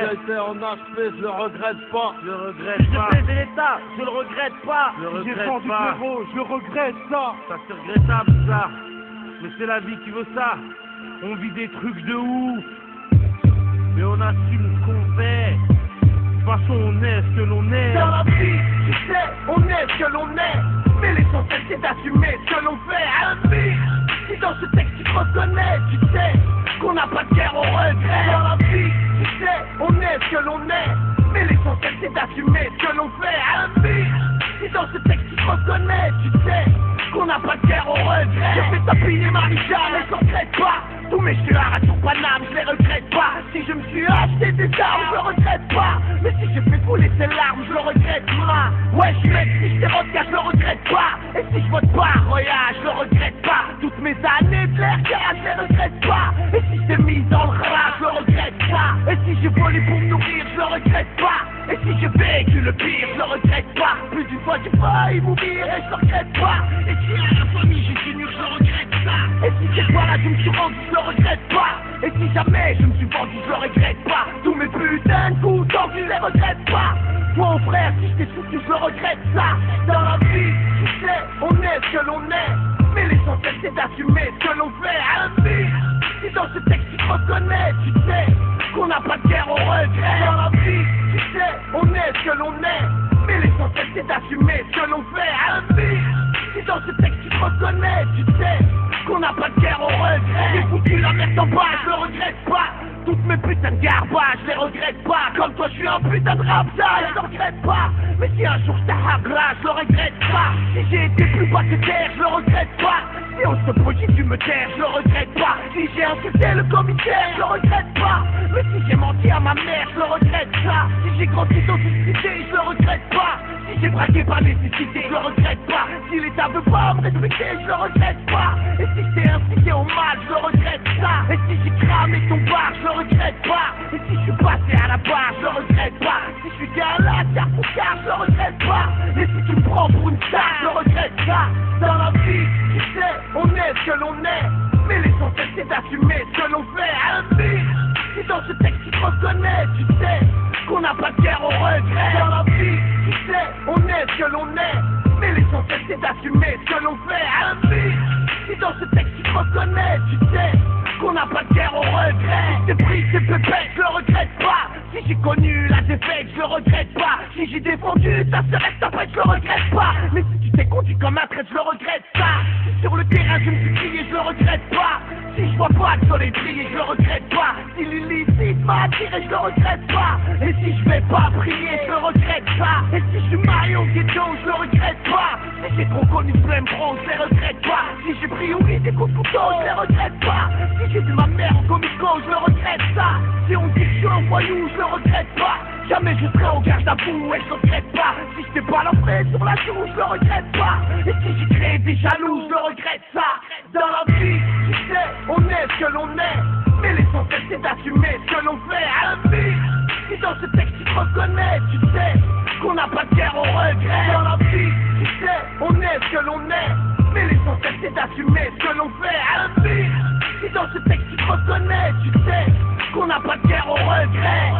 ouais. J'ai été en HP, je le regrette pas. Je le regrette Si j'ai pas. plaidé l'État, je le regrette pas. Je le J'ai regrette vendu pas. zéro, je le regrette ça. Ça c'est regrettable ça. Mais c'est la vie qui veut ça. On vit des trucs de ouf. Mais on assume ce qu'on fait. De toute façon on est ce que l'on est. Dans la vie, tu sais, on est ce que l'on est. Mais l'essentiel c'est d'assumer ce que l'on fait. Ami, si dans ce texte tu te reconnais, tu sais qu'on n'a pas de guerre au regret. Dans la vie, tu sais, on est ce que l'on est. Mais l'essentiel c'est d'assumer ce que l'on fait. Ami, si dans ce texte tu te reconnais, tu sais qu'on n'a pas de guerre au regret. J'ai fait tapiner Marie-Jeanne, elle s'en regrette pas. Tous mes chiards à son Paname, je les regrette pas. Si je me suis acheté des armes, je le regrette pas. Mais si j'ai fait couler ces larmes, je le regrette pas. Ouais, je mets si je je le regrette pas. Et si je vote pas, Roya, je le regrette pas. Toutes mes années de l'air, je les regrette pas. Et si je t'ai mis dans le rat, je le regrette pas. Et si j'ai volé pour me nourrir, je le regrette pas. Et si j'ai vécu le pire, je le regrette pas. Plus d'une fois j'ai failli mourir et je le regrette pas. Et si à la famille j'ai tenu, je le regrette ça. Et si c'est pas là, je me suis rendu, je le regrette pas. Et si jamais je me suis vendu, je le regrette pas. Tous mes putains de coups tant que je les regrette pas. Mon frère, si je t'ai soutenu, je le regrette ça. Dans la vie, tu sais, on est ce que l'on est. Mais l'essentiel c'est d'assumer ce que l'on fait. Ami, si dans ce texte tu te reconnais, tu sais qu'on n'a pas de guerre au regret. Dans la vie, tu sais, on est ce que l'on est. Mais l'essentiel c'est d'assumer ce que l'on fait. Ami, si dans ce texte tu te reconnais, tu sais qu'on n'a pas de guerre au regret. J'ai foutu la merde en bas, je le regrette pas. Toutes mes putains de garbages, je les regrette pas. Comme toi, je suis un putain de rap, je le regrette pas. Mais si un jour je t'arrache, je le regrette pas. Si j'ai été plus bas que terre, je le regrette pas. Si on se projette, tu me terres, je le regrette pas. Si j'ai insulté le commissaire, je le regrette pas. Mais si j'ai menti à ma mère, je le regrette ça. Si j'ai grandi dans une cité, je le regrette pas. Si j'ai braqué par nécessité, je le regrette pas. Si l'État veut pas me respecter, je le regrette pas. Et si je t'ai incité au mal, je le regrette ça. Et si j'ai cramé ton bar, je le regrette pas. Et si je suis passé à la barre, je le regrette pas. Si je suis gala, car pour car, je le regrette pas. Et si tu me prends pour une star, je le regrette ça. Dans la vie, tu sais, on est ce que l'on est. Mais l'essentiel c'est d'assumer ce que l'on fait. Ami, si dans ce texte tu te reconnais, tu sais qu'on n'a pas de guerre au regret. Dans la vie, tu sais, on est ce que l'on est. Mais l'essentiel c'est d'assumer ce que l'on fait. Ami, si dans ce texte tu te reconnais, tu sais qu'on n'a pas de guerre au regret. Si j'ai pris ces pépettes, je le regrette pas. Si j'ai connu la défaite, je le regrette pas. Si j'ai défendu ta serette, après je le regrette pas. Mais si tu t'es conduit comme un traître, je le regrette ça. Si sur le terrain je me suis crié, je le regrette pas. Si je vois pas le soleil briller, je le regrette pas. Si l'illicite m'a attiré, je le regrette pas. Et si je vais pas prier, je le regrette pas. Et si je suis marié au ghetto, je le regrette pas. Si j'ai trop connu plein bronze, je les regrette pas. Si j'ai pris oui des coups de couteau, je les regrette pas. Si j'ai vu ma mère au comico, je le regrette ça. Si on dit que je suis un voyou, je le regrette pas. Jamais je serai au garde à vous et je le regrette pas. Si je t'ai balancé sur la joue, je le regrette pas. Et si j'ai créé des jaloux, je le regrette ça. Dans la vie, tu sais, on est ce que l'on est. Mais l'essentiel c'est d'assumer ce que l'on fait. Ami, si dans ce texte tu te reconnais, tu sais qu'on n'a pas de guerre au regret. Dans la vie, tu sais, on est ce que l'on est. Mais l'essentiel c'est d'assumer ce que l'on fait. Ami, si dans ce texte tu te reconnais, tu sais qu'on n'a pas de guerre au regret.